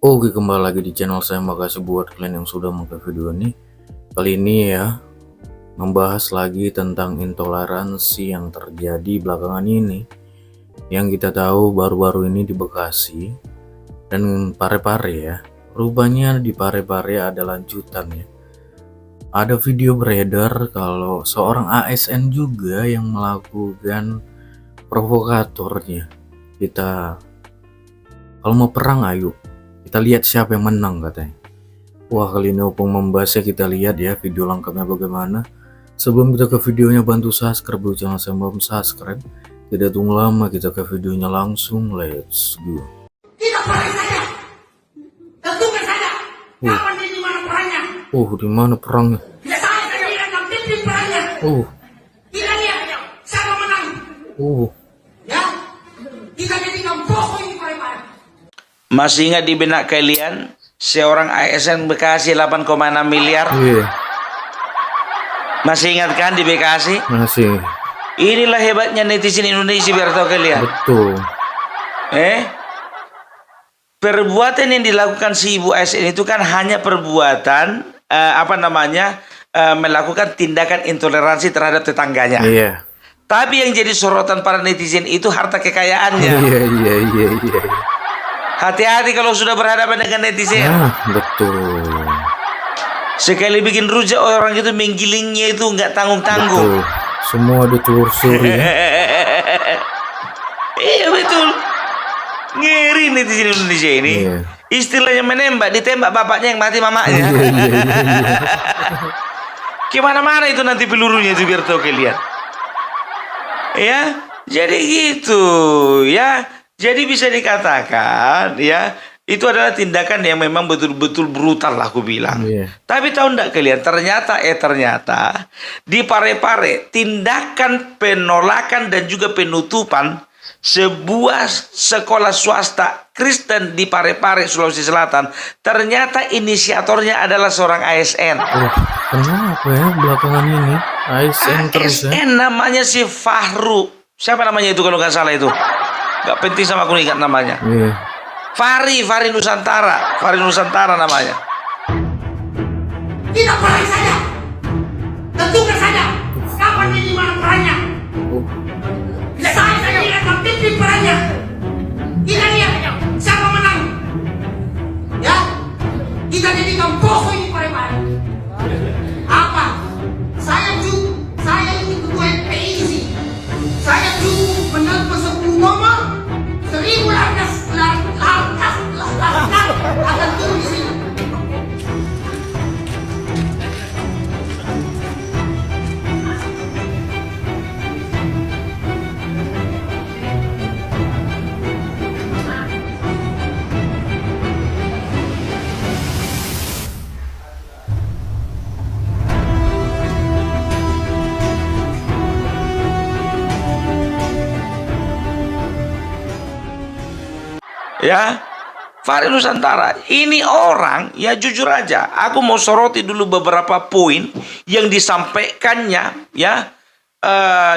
Oke, kembali lagi di channel saya. Makasih buat kalian yang sudah nonton video ini. Kali ini ya, membahas lagi tentang intoleransi yang terjadi belakangan ini. Yang kita tahu baru-baru ini di Bekasi dan Parepare ya. Rupanya di Parepare ada lanjutan ya. Ada video beredar kalau seorang ASN juga yang melakukan provokatornya. Kita kalau mau perang ayo, kita lihat siapa yang menang katanya. Wah, kali ini opung membahasnya, kita lihat ya video lengkapnya bagaimana. Sebelum kita ke videonya, bantu subscribe dulu channel saya, belum subscribe. Tidak tunggu lama, kita ke videonya langsung, let's go. Kita perang saja, tentukan saja. Kapan dan di mana perangnya? Di mana perangnya? Tidak saya saja akan pimpin perangnya. Kita lihat siapa menang. Ya, kita jadikan pokok ini Parepare. Masih ingat di benak kalian seorang ASN Bekasi 8,6 miliar? Iya, Masih ingat kan di Bekasi? masih. Inilah hebatnya netizen Indonesia, biar tahu kalian. Betul. Perbuatan yang dilakukan si ibu ASN itu kan hanya perbuatan melakukan tindakan intoleransi terhadap tetangganya. Iya. Tapi yang jadi sorotan para netizen itu harta kekayaannya. Iya. Hati-hati kalau sudah berhadapan dengan netizen. Betul. Sekali bikin rujak, orang itu menggilingnya itu nggak tanggung-tanggung. Betul. Semua ditelusuri ya. Iya betul. Ngeri netizen Indonesia ini. Iya. Istilahnya menembak, ditembak bapaknya yang mati mamanya. Iya. Kemana-mana itu nanti pelurunya itu, biar tahu kalian. Ya, jadi gitu ya. Jadi bisa dikatakan ya, itu adalah tindakan yang memang betul-betul brutal lah aku bilang. Iya. Tapi tahu enggak kalian, ternyata di Parepare tindakan penolakan dan juga penutupan sebuah sekolah swasta Kristen di Parepare, Sulawesi Selatan, ternyata inisiatornya adalah seorang ASN. Kenapa ya belakangan ini ASN terus ya? ASN namanya si Fahru. Siapa namanya itu kalau nggak salah itu? Gak penting sama aku ingat namanya. Iya. Fahri Nusantara namanya. Kita perang saja, tentukan saja. Kapan dan di mana perangnya? Tidak saya saja akan pimpin perangnya. Kita lihat siapa menang. Ya, kita jadikan pokok ini Parepare. Apa? Saya ini ketua FPI. Saya cukup mendapat 10 nama, 1000 lantas akan turun di sini. Ya, Fahri Nusantara. Ini orang, ya jujur aja, aku mau soroti dulu beberapa poin yang disampaikannya ya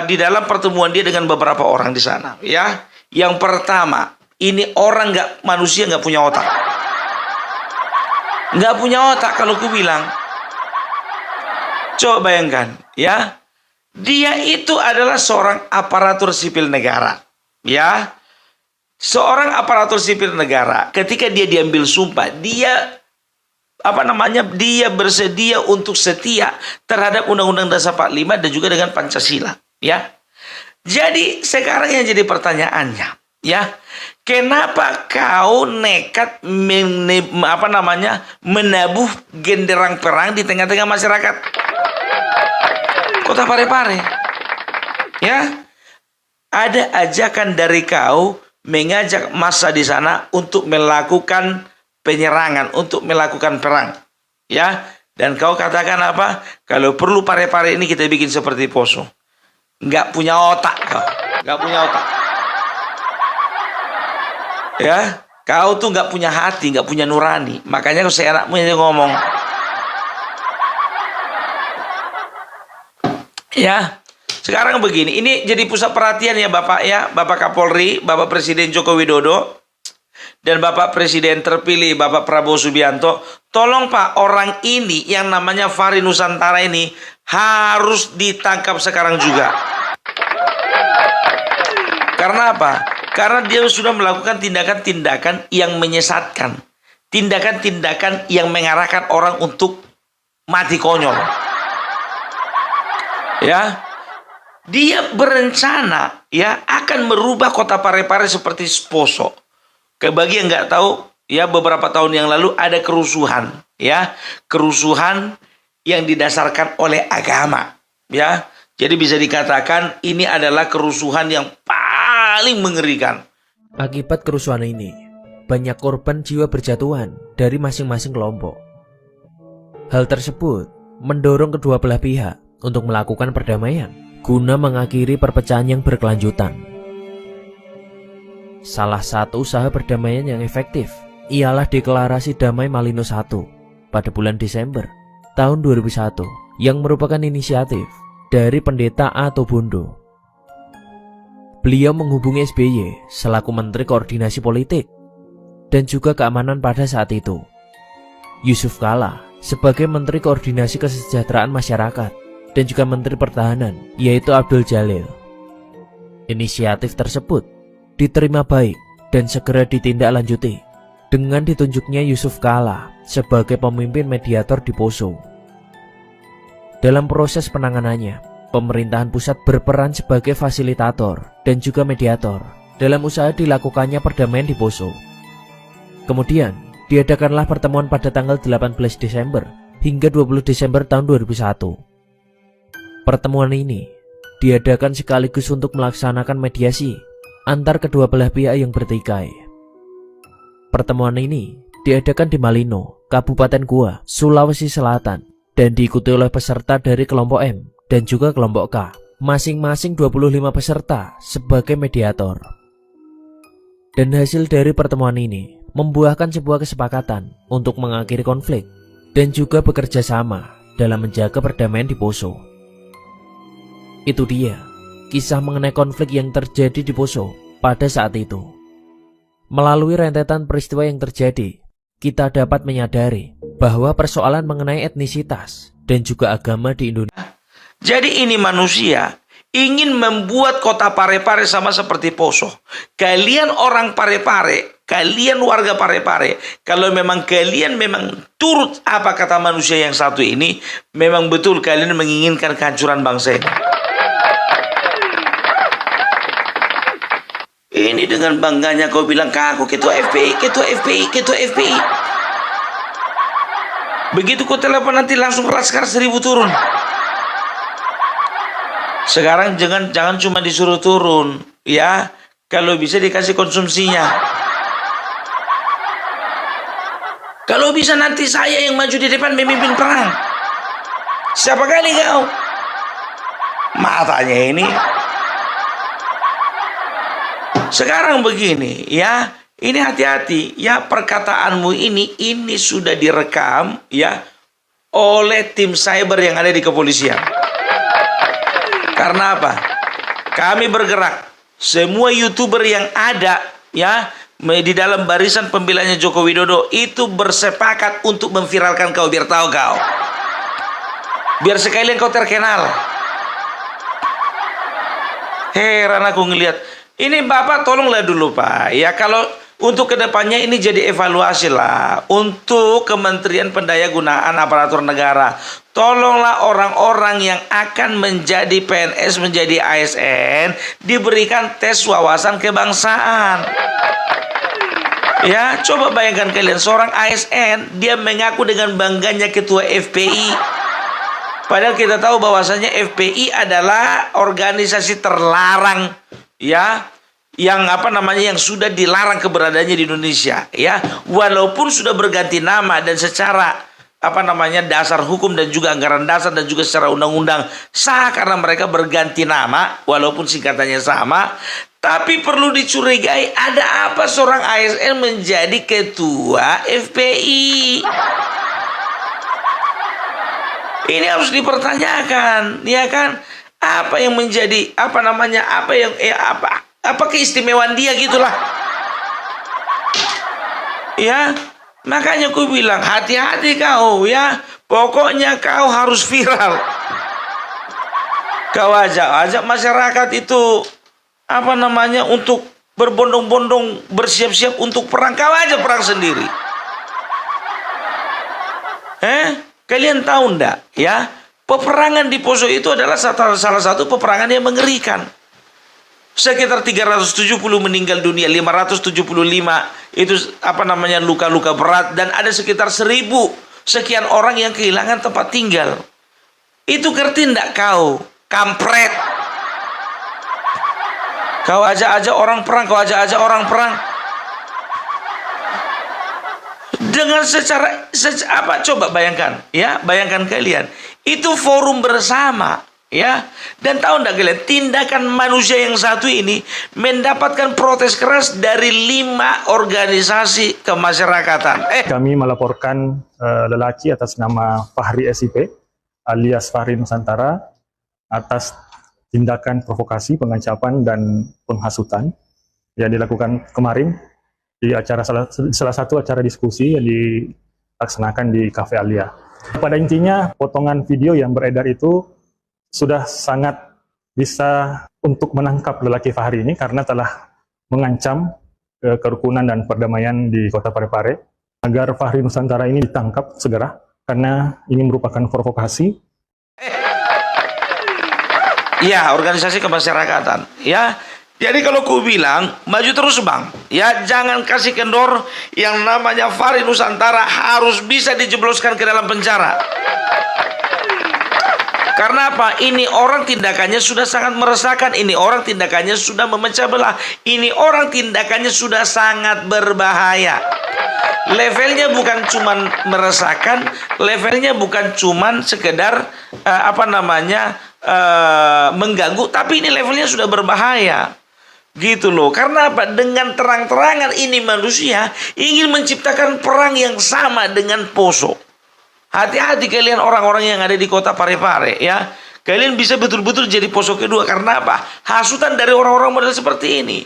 di dalam pertemuan dia dengan beberapa orang di sana. Ya, yang pertama, ini orang manusia nggak punya otak. Nggak punya otak kalau aku bilang. Coba bayangkan, ya, dia itu adalah seorang aparatur sipil negara, ya. Seorang aparatur sipil negara, ketika dia diambil sumpah, dia dia bersedia untuk setia terhadap Undang-Undang Dasar 45 dan juga dengan Pancasila, ya. Jadi sekarang yang jadi pertanyaannya, ya, kenapa kau nekat menabuh genderang perang di tengah-tengah masyarakat Kota Parepare? Ya, ada ajakan dari kau mengajak massa di sana untuk melakukan penyerangan, untuk melakukan perang, ya. Dan kau katakan apa? Kalau perlu Parepare ini kita bikin seperti Poso. Nggak punya otak kau, nggak punya otak. Ya, kau tuh nggak punya hati, nggak punya nurani. Makanya kau seenakmu yang ngomong. Ya. Sekarang begini, ini jadi pusat perhatian ya Bapak Kapolri, Bapak Presiden Joko Widodo. dan Bapak Presiden terpilih Bapak Prabowo Subianto, tolong Pak, orang ini yang namanya Fahri Nusantara ini harus ditangkap sekarang juga. Karena apa? Karena dia sudah melakukan tindakan-tindakan yang menyesatkan, tindakan-tindakan yang mengarahkan orang untuk mati konyol. Ya, dia berencana ya akan merubah kota Parepare seperti Poso. Bagi yang nggak tahu, ya beberapa tahun yang lalu ada kerusuhan, ya kerusuhan yang didasarkan oleh agama, ya. Jadi bisa dikatakan ini adalah kerusuhan yang paling mengerikan. Akibat kerusuhan ini, banyak korban jiwa berjatuhan dari masing-masing kelompok. Hal tersebut mendorong kedua belah pihak untuk melakukan perdamaian guna mengakhiri perpecahan yang berkelanjutan. Salah satu usaha perdamaian yang efektif ialah Deklarasi Damai Malino I pada bulan Desember tahun 2001 yang merupakan inisiatif dari Pendeta Ato Bondo. Beliau menghubungi SBY selaku Menteri Koordinasi Politik dan juga Keamanan pada saat itu, Yusuf Kala sebagai Menteri Koordinasi Kesejahteraan Masyarakat, dan juga Menteri Pertahanan yaitu Abdul Jalil. Inisiatif tersebut diterima baik dan segera ditindaklanjuti dengan ditunjuknya Yusuf Kala sebagai pemimpin mediator di Poso. Dalam proses penanganannya, pemerintahan pusat berperan sebagai fasilitator dan juga mediator dalam usaha dilakukannya perdamaian di Poso. Kemudian, diadakanlah pertemuan pada tanggal 18 Desember hingga 20 Desember tahun 2001. Pertemuan ini diadakan sekaligus untuk melaksanakan mediasi antar kedua belah pihak yang bertikai. Pertemuan ini diadakan di Malino, Kabupaten Goa, Sulawesi Selatan, dan diikuti oleh peserta dari kelompok M dan juga kelompok K, masing-masing 25 peserta sebagai mediator. Dan hasil dari pertemuan ini membuahkan sebuah kesepakatan untuk mengakhiri konflik dan juga bekerja sama dalam menjaga perdamaian di Poso. Itu dia kisah mengenai konflik yang terjadi di Poso pada saat itu. Melalui rentetan peristiwa yang terjadi, kita dapat menyadari bahwa persoalan mengenai etnisitas dan juga agama di Indonesia. Jadi ini manusia ingin membuat kota Parepare sama seperti Poso. Kalian orang Parepare, kalian warga Parepare, kalau memang kalian memang turut apa kata manusia yang satu ini, memang betul kalian menginginkan kehancuran bangsa ini. Ini dengan bangganya kau bilang, aku ketua FPI, ketua FPI, ketua FPI. Begitu kau telepon nanti langsung Laskar 1000 turun. Sekarang jangan cuma disuruh turun, ya. Kalau bisa dikasih konsumsinya. Kalau bisa nanti saya yang maju di depan memimpin perang. Siapa kali kau? Matanya ini. Sekarang begini, ya, ini hati-hati, ya, perkataanmu ini sudah direkam, ya, oleh tim cyber yang ada di kepolisian. Karena apa? Kami bergerak, semua YouTuber yang ada, ya, di dalam barisan pembelanya Joko Widodo itu bersepakat untuk memviralkan kau, biar tahu kau, biar sekalian kau terkenal. Heran aku ngelihat. Ini Bapak tolonglah dulu Pak, ya kalau untuk kedepannya ini jadi evaluasi lah untuk Kementerian Pendayagunaan Aparatur Negara. Tolonglah orang-orang yang akan menjadi PNS, menjadi ASN, diberikan tes wawasan kebangsaan. Ya, coba bayangkan kalian, seorang ASN, dia mengaku dengan bangganya ketua FPI. Padahal kita tahu bahwasanya FPI adalah organisasi terlarang, ya, yang yang sudah dilarang keberadaannya di Indonesia, ya, walaupun sudah berganti nama dan secara dasar hukum dan juga anggaran dasar dan juga secara undang-undang sah karena mereka berganti nama walaupun singkatannya sama, tapi perlu dicurigai ada apa seorang ASN menjadi ketua FPI. Ini harus dipertanyakan, ya kan? Apa yang menjadi apa keistimewaan dia gitulah. Ya, makanya ku bilang hati-hati kau ya. Pokoknya kau harus viral. Kau ajak masyarakat itu untuk berbondong-bondong bersiap-siap untuk perang. Kau aja perang sendiri. Kalian tahu ndak ya? Peperangan di Poso itu adalah salah satu peperangan yang mengerikan. Sekitar 370 meninggal dunia, 575 itu luka-luka berat, dan ada sekitar 1000 sekian orang yang kehilangan tempat tinggal. Itu ngerti ndak kau, kampret? Kau ajak-ajak orang perang, dengan coba bayangkan ya, bayangkan kalian, itu forum bersama ya, dan tahu ndak kalian, tindakan manusia yang satu ini mendapatkan protes keras dari 5 organisasi kemasyarakatan. Kami melaporkan lelaki atas nama Fahri SIP alias Fahri Nusantara atas tindakan provokasi, pengancapan dan penghasutan yang dilakukan kemarin di salah satu acara diskusi yang dilaksanakan di Cafe Alia. Pada intinya, potongan video yang beredar itu sudah sangat bisa untuk menangkap lelaki Fahri ini karena telah mengancam kerukunan dan perdamaian di Kota Parepare, agar Fahri Nusantara ini ditangkap segera karena ini merupakan provokasi. Ya, organisasi kemasyarakatan ya. Jadi kalau ku bilang maju terus bang ya, jangan kasih kendor yang namanya Fahri Nusantara harus bisa dijebloskan ke dalam penjara. Karena apa? Ini orang tindakannya sudah sangat meresahkan, ini orang tindakannya sudah memecah belah, ini orang tindakannya sudah sangat berbahaya. Levelnya bukan cuman meresahkan, levelnya bukan cuman sekedar mengganggu, tapi ini levelnya sudah berbahaya. Gitu loh. Karena apa? Dengan terang-terangan ini manusia ingin menciptakan perang yang sama dengan Poso. Hati-hati kalian orang-orang yang ada di Kota Parepare ya. Kalian bisa betul-betul jadi Poso kedua. Karena apa? Hasutan dari orang-orang model seperti ini,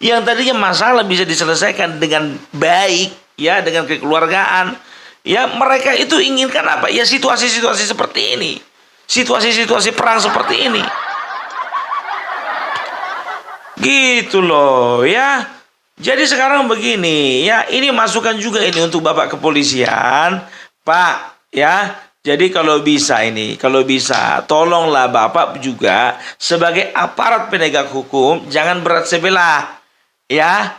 yang tadinya masalah bisa diselesaikan dengan baik ya, dengan kekeluargaan ya. Mereka itu inginkan apa? Ya situasi-situasi seperti ini, situasi-situasi perang seperti ini. Gitu loh ya. Jadi sekarang begini ya, ini masukan juga ini untuk Bapak Kepolisian, Pak ya. Jadi kalau bisa tolonglah Bapak juga sebagai aparat penegak hukum jangan berat sebelah ya.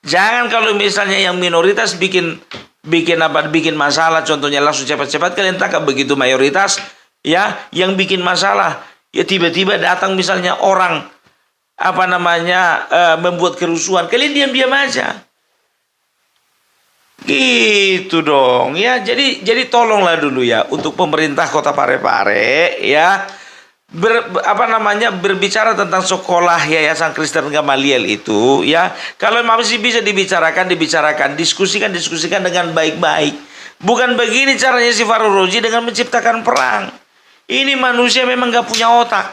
Jangan kalau misalnya yang minoritas bikin masalah, contohnya langsung cepat-cepat kalian tangkap. Begitu mayoritas ya yang bikin masalah ya, tiba-tiba datang misalnya orang membuat kerusuhan, kalian diam-diam aja. Gitu dong ya. Jadi tolonglah dulu ya untuk pemerintah Kota Parepare ya, berbicara tentang sekolah Yayasan Kristen Gamaliel itu ya. Kalau masih bisa dibicarakan, diskusikan dengan baik-baik. Bukan begini caranya si Fahrul Rozi dengan menciptakan perang. Ini manusia memang gak punya otak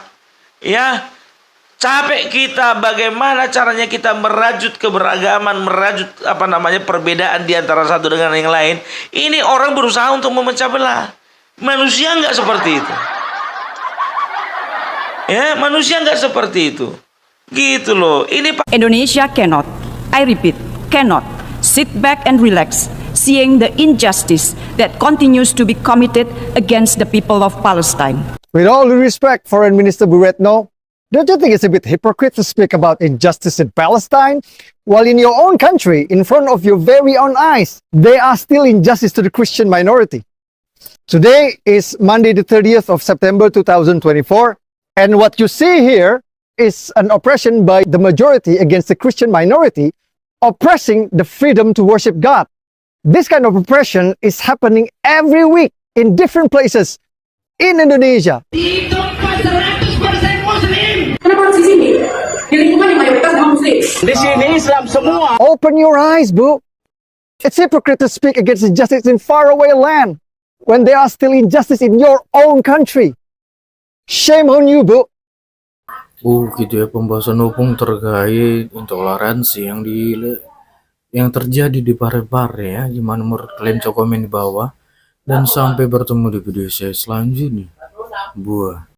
ya. Capek kita bagaimana caranya kita merajut keberagaman, merajut perbedaan di antara satu dengan yang lain. Ini orang berusaha untuk memecah belah. Manusia nggak seperti itu. Ya, manusia nggak seperti itu. Gitu loh. Ini Indonesia cannot, I repeat, cannot sit back and relax seeing the injustice that continues to be committed against the people of Palestine. With all due respect, Foreign Minister Bu Retno, don't you think it's a bit hypocrite to speak about injustice in Palestine, while in your own country, in front of your very own eyes, there are still injustice to the Christian minority? Today is Monday the 30th of September 2024, and what you see here is an oppression by the majority against the Christian minority, oppressing the freedom to worship God. This kind of oppression is happening every week in different places in Indonesia. Di tempat 100% Muslim. Kenapa harus di sini? Di lingkungan yang mayoritas non Muslim. Di sini Islam semua. Open your eyes, Bu. It's hypocrite to speak against injustice in faraway land when there are still injustice in your own country. Shame on you, Bu. Gitu ya pembahasan hukum terkait intoleransi yang yang terjadi di Parepare ya. Gimana menurut kalian? Coba komen di bawah. Dan sampai bertemu di video saya selanjutnya. Buah.